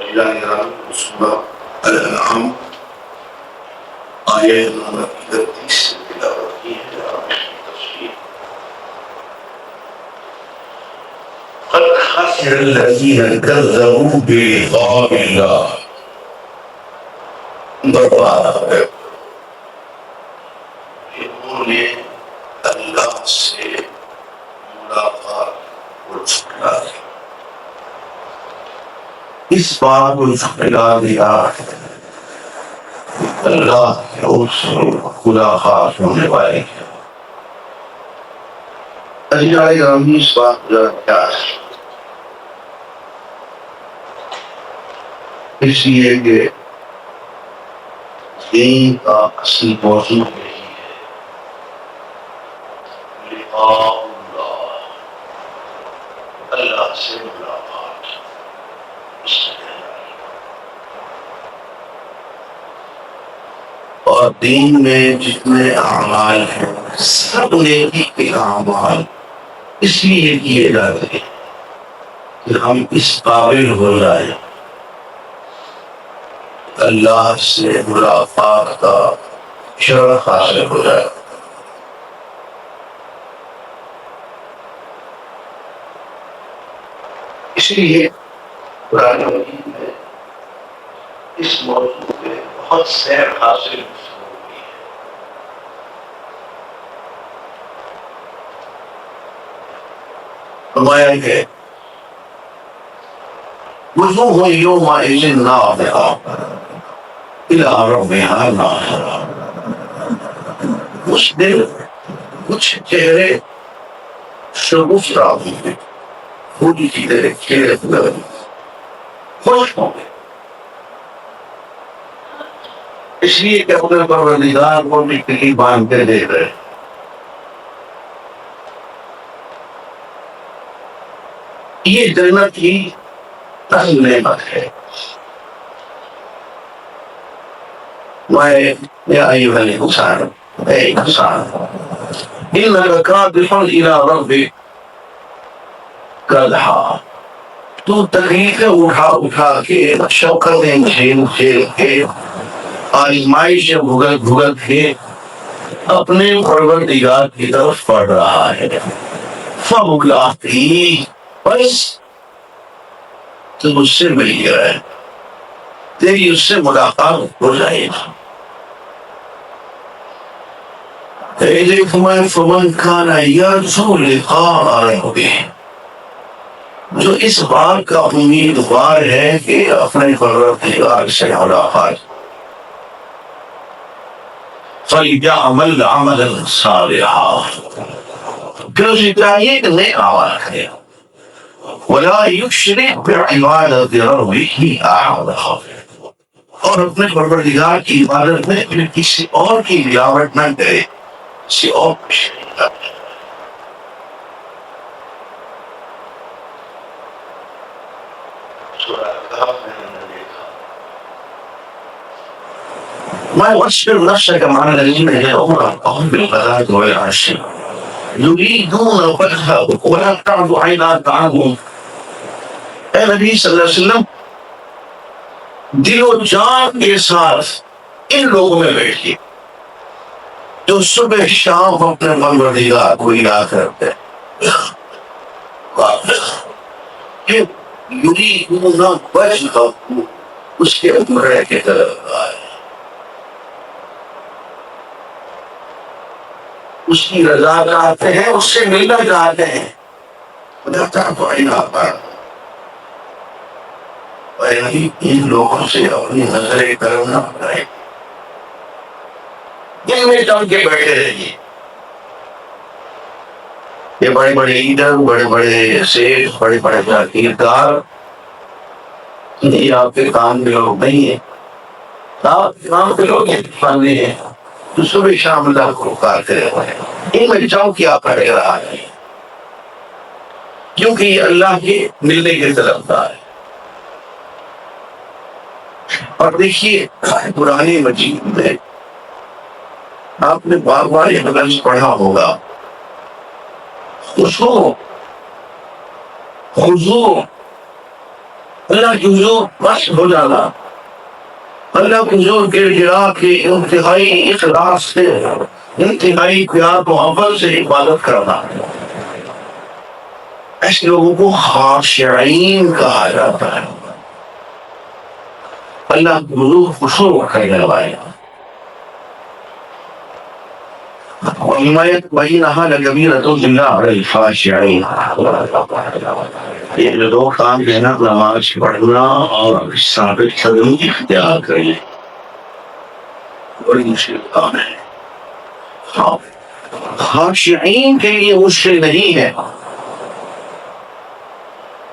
الانعام آیہ نمبر 31 سے تلاوت کی ہے آپ کی تفسیر. قد خسر الذين كذبوا بلقاء الله. برباد ہو گئے انہوں نے اللہ سے ملاقات کو ٹھکرا دیا. اس بات کو ٹھکرا دیا اللہ اس ملاقات ہونے والے ہیں. اس بات کا کیا ہے؟ اس لیے کہ دین کا اصل موضوع یہی ہے لقاء اللہ، اللہ سے ملاقات. اور دین میں جتنے اعمال ہیں سب نیکی کے اعمال اس لیے کیے جاتے ہیں کہ ہم اس قابل ہو جائیں اللہ سے ملاقات کا شرف حاصل ہو جائے. اس لیے قرآن مجید میں اس موضوع پہ بہت سیر حاصل ہوئی ہے. فرمایا کہ وجوہ یومئذ ناظرہ الی ربہا ناظرہ. اس دن کچھ چہرے شگفتہ ہوں گے، پوری چیزیں کھیلے ہوئے خوش ہوں گے، اس لیے کہ اپنے پروردگار کو بھی کہیں باندھ کے دے رہے. یہ جنت کی اصل نعمت ہے. یا ایھا الانسان، اے انسان، انک کادح الی ربک کدحا. تو تکلیفیں اٹھا کے، شوقتیں جھیل کے، آزمائشیں بھگت کے اپنے پروردگار کی طرف پڑھ رہا ہے. فملاقیہ، بس تو اس سے مل گیا ہے، تیری اس سے ملاقات ہو جائے گی. فمن کان یرجو لقاء ربہ، جو اس بات کا امیدوار ہے کہ اپنے پروردگار سے ملاقات، فلیعمل عملا صالحا، پھر اسے چاہیے کہ نیک اعمال کرے. ولا یشرک بعبادۃ ربہ احدا، اور اپنے پروردگار کی عبادت میں پھر کسی اور کی ملاوٹ نہ کرے، کسی اور کو شریک نہ کرے. ما واصبر نفسك مع الذين يدعون ربهم بالغداة والعشي يريدون وجهه ولا تعد عيناك عنهم. اے نبی صلی اللہ علیہ وسلم، دل و جان کے ساتھ ان لوگوں میں بیٹھیے جو صبح شام اپنے پروردگار کو یاد کرتے ہیں. یریدون وجهه، اس کے عمرے کے طرف آئے، اس کی رضا چاہتے ہیں، اس سے ملنا چاہتے ہیں. ان لوگوں سے اپنی نظریں کرنا پڑے، دل میں جم کے بیٹھے رہیے. یہ بڑے بڑے لیڈر، بڑے بڑے سیٹ، بڑے بڑے جاگیردار، یہ آپ کے کام کے لوگ نہیں ہیں. آپ کام کے لوگ بننے ہیں تو صبح شام اللہ کو پکارتے رہے ہیں. ان میں جاؤ کیا پڑے رہا ہے، کیونکہ یہ اللہ کے ملنے کی طلبگار ہے. اور دیکھیے قرآن مجید میں آپ نے بار بار یہ لفظ پڑھا ہوگا، خضوع. اللہ اللہ کی حضور بس ہو جانا، اللہ کی حضور گر گرا کے انتہائی اخلاص سے، انتہائی پیار محبت سے عبادت کرنا، ایسے لوگوں کو خاشعین کہا جاتا ہے، اللہ کی حضور خشوع کرنے والے۔ وَمِمَّا يَتَبَيِّنَهَا لَكَبِيرَةٌ إِلَّا عَلَى الْخَاشِعِينَ۔ یہ جو دو کام ہے نا، نماز پڑھنا اور ثابت قدمی اختیار کرنا، بڑی مشکل کام ہے۔ خاشعین کے لیے مشکل نہیں ہے۔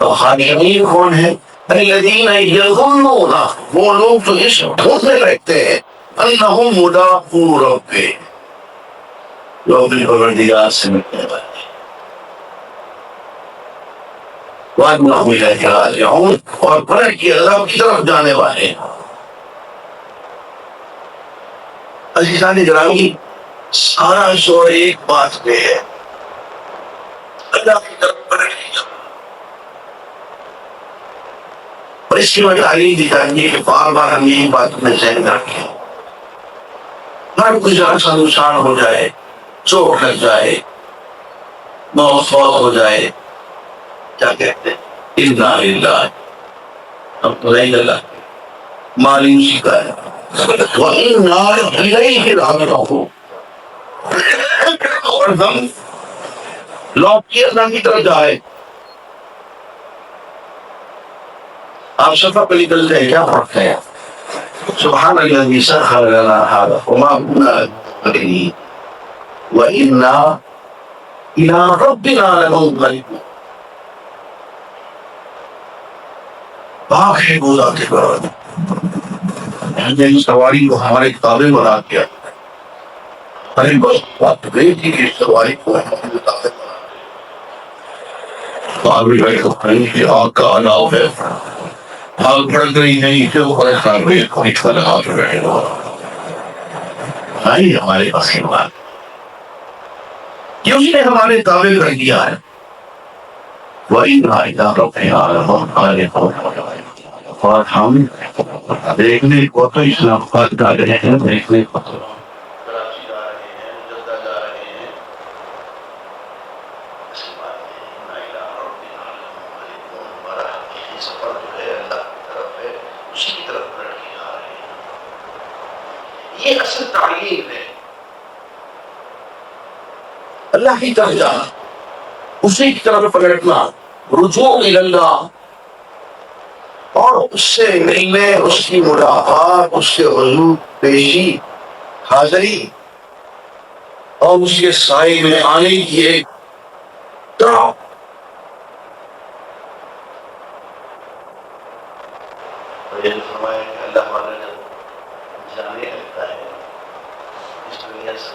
خاشعین کون ہے؟ الذین یظنون، وہ لوگ جو اس دھن میں رہتے ہیں انہم ملاقو ربہم، جو اپنے پروردگار سے ملنے والے، وَأَنَّهُمْ إِلَيْهِ رَاجِعُونَ، اور پلٹ کے عذاب کی طرف جانے والے۔ عزیزان گرامی، سارا زور ایک بات پہ ہے، اللہ کی طرف پلٹ کے جاؤ۔ اور اس کی میں تعلیم دی جائے کہ بار بار ہم یہی بات میں ذہن رکھیں، ہر کوئی ذرا سا نقصان ہو جائے، چوٹ لگ جائے، موت ہو جائے، کیا کہتے ہیں؟ اِنَّا لِلَّهِ، اب تو نہیں اللہ مایوسی کا ہے، وَإِنَّا إِلَيْهِ رَاجِعُونَ، اور ہم لوٹ کے اللہ کی طرف جائے۔ آپ سفر پہ نکلتے ہیں، کیا پڑھتے ہیں؟ سبحان الذی سخر لنا هذا وما كنا مقرنین وإنا إلى ربنا لمنقلبون۔ پاک ہے وہ ذات برابر، جن سواری کو ہمارے تابع بنا دیا، ارے بس بات گئی تھی کہ سواری کو ہمارے تابع بنا دیا، قابل ہے تو کہ آگ کا علاؤ ہے، آگ بڑھ گئی نہیں کہ وہ پریشان ہوئی کوئی کھانا ہاتھ میں بیٹھے ہوا، نہیں ہمارے پاس کی بات کہ اس نے ہمارے تابع کر دیا ہے۔ وَإِنَّا إِلَىٰ رَبِّنَا لَمُنقَلِبُونَ، اور ہم دیکھنے کو تو اسلام آباد جا رہے ہیں، دیکھنے کو تو کراچی جا رہے ہیں، جدہ جا رہے ہیں، ایسی بات نہیں، وَإِنَّا إِلَىٰ رَبِّنَا لَمُنقَلِبُونَ، ہمارا حقیقی سفر جو ہے اللہ کی طرف ہے، اسی کی طرف پلٹ کے جا رہے ہیں۔ یہ اصل تعلیم ہے، اللہ کی طرف جانا، اسی کی طرف پلٹنا، رجوع الی اللہ، اور اس سے ملنے، اس کی ملاقات، اس سے حضور پیشی حاضری، اور اس کے سائے میں آنے کی ایک طرح۔ فرمایا کہ اللہ والا جب جانے لگتا ہے اس دنیا سے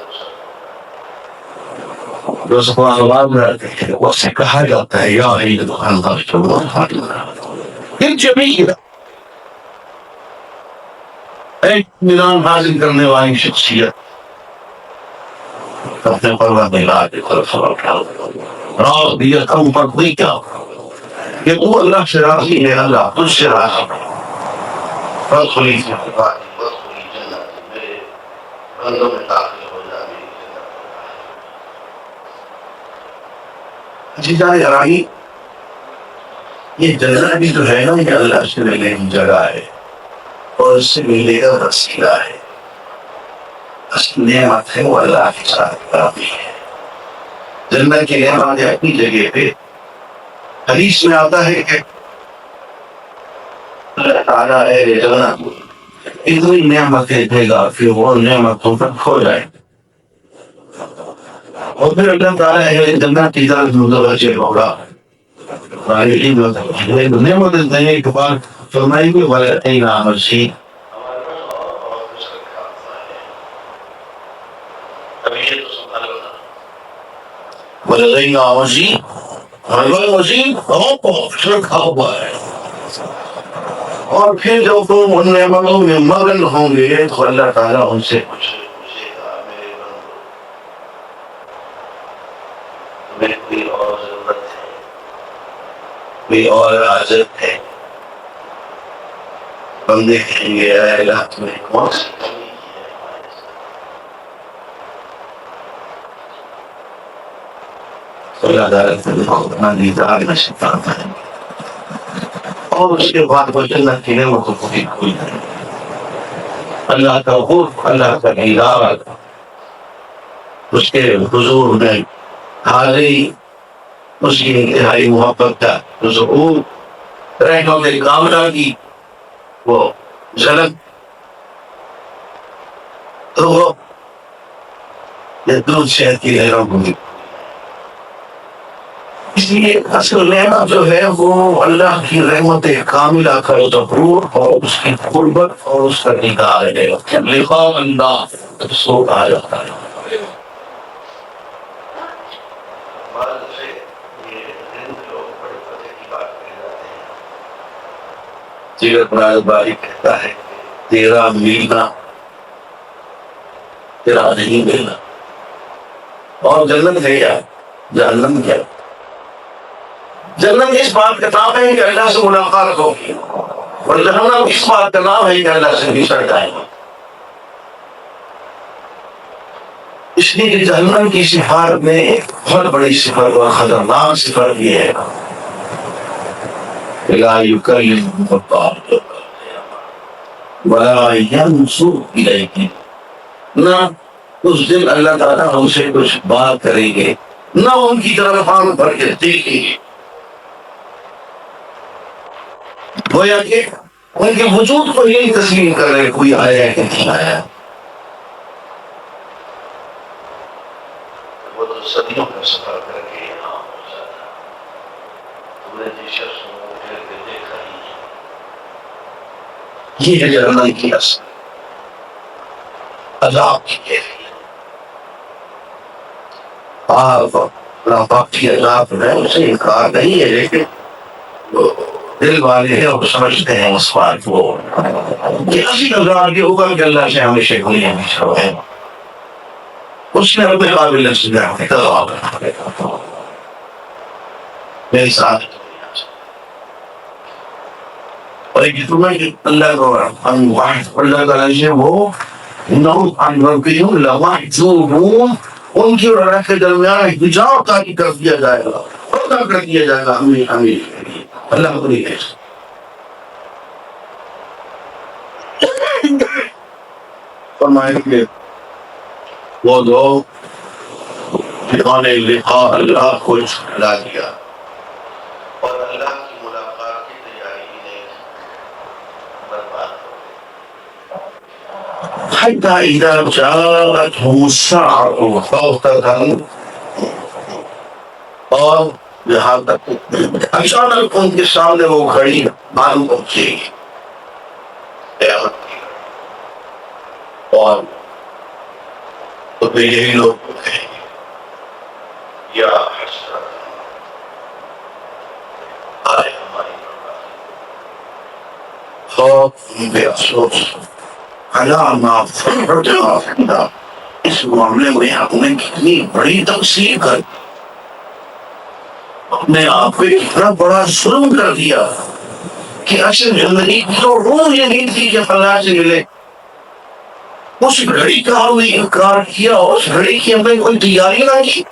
جو سبحان اللہ میں اس سے کہا جاتا ہے یا ایھا اللہ الجمیل، ایک اطمینان حاصل کرنے والی شخصیت، اپنے پروردگار کی طرف راضیۃ مرضیہ، کہ وہ اللہ سے راضی ہے، اللہ تجھ سے راضی ہے، فادخلی فی عبادی وادخلی جنتی، میرے بندوں میں داخل ہو جا، میری جنت۔ عزیزان گرامی، یہ جنت بھی جو ہے نا، یہ اللہ سے ملنے کی جگہ ہے، اور اس سے ملنے کا وسیلہ ہے، اصل نعمت ہے وہ اللہ کے ساتھ برابری ہے۔ جنت کی نعمت اپنی جگہ پہ، حدیث میں آتا ہے کہ اللہ تعالیٰ اہل جنت اتنی نعمتیں دے گا کہ وہ نعمتوں پر کھو جائے، اور پھر اللہ تعالیٰ اہل جنت کی طرف متوجہ ہوگا، نعمتیں دینے کے بعد فرمائیں گے وَلَدَيْنَا مَزِيدٌ، وَلَدَيْنَا مَزِيدٌ، ہمارے مزید بہت رکھا ہوا ہے۔ اور پھر جب تم ان نعمتوں میں مگن ہوں گے تو اللہ تعالیٰ ان سے پوچھے گا، میرے بندو تمہیں کوئی اور ضرورت ہے، کوئی اور حاجت ہے؟ بندے کہیں گے اے اللہ تمہیں کون سی اللہ تعالیٰ دیدار نصیب فرمائے اور اس کے بعد وہ جنت کی نعمتوں کو بھی کھول دیں اللہ کا خوف اللہ کا دیدار اس کے حضور میں حاضری اس کی انتہائی محبت کا ظہور رحمت کاملہ کی وہ جھلک تو وہ یہ دودھ شہد کی لہروں کو بھی اس لیے اصل نعمت جو ہے وہ اللہ کی رحمت کاملہ کا ظہور اور اس کی قربت اور اس کا دیدار ہے لقاء اللہ سو کہا جاتا ہے سیرت مراد باری کہتا ہے تیرا ملنا تیرا نہیں ملنا اور جنت ہے کیا جہنم کیا جنت اس بات کا نام ہے کہ اللہ سے ملاقات ہوگی اور جہنم اس بات کا نام ہے کہ اللہ سے بچھڑ جائے گا اس لیے کہ جہنم کی صفات میں ایک بہت بڑی صفت اور خطرناک صفت یہ ہے لا يكلم الله ولا ينظر إليه نہ اس دن اللہ تعالیٰ ہم سے کچھ بات کریں گے نہ ان کی طرف ہم بھر کے دیکھیں گے گویا کہ ان کے وجود کو یہی تسلیم کر رہے کوئی آیا ہے کہ نہیں آیا وہ تو صدیوں کا سفر کر کے یہاں پہنچا تھا تم نے جس شخص کو دیکھا ہی یہ ہے جہنم کی اصل عذاب کی کیفیت پاک کی عذاب ہے اسے انکار نہیں ہے لیکن دل والے ہیں اور سمجھتے ہیں اس بات کو کہ اسی عذاب کے اوپر کہ اللہ سے ہمیشہ کوئی ہمیشہ ہے اس نے اپنے قابل سے میری ساتھ اور ایک تمہیں اللہ کو اللہ تعالیٰ سے وہ ان کی اور اللہ کے درمیان حجاب تاکہ کر دیا جائے گا پردہ کر دیا جائے گا ہمیں اللہ کو نہیں ہے فرمائے کہ وہ دو ٹھکانے لقاء اللہ کو لا دیا اور اللہ کی ملاقات کی تیاری نے برباد حتى إذا جاءتهم الساعة بغتة اور یہاں تک اچانک ان کے سامنے وہ گھڑی معلوم پہنچے گی قیامت کی اور تو پھر یہی لوگ کہیں گے یا حسرت آئے ہماری خوف بے افسوس علامہ فرجا اس معاملے میں ہم نے کتنی بڑی تقسیم کر اپنے آپ پہ اتنا بڑا ظلم کر دیا کہ اصل زندگی کی تو روح یہ نہیں تھی کہ اللہ سے ملے اس گھڑی کا ہم نے انکار کیا اس گھڑی کی ہم نے کوئی تیاری نہ کی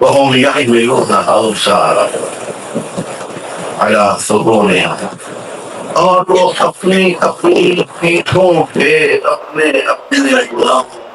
وَهُمْ يَحْمِلُونَ أَوْزَارَهُمْ عَلَىٰ ظُهُورِهِمْ اور وہ اپنی پیٹھوں پہ اپنے غلاموں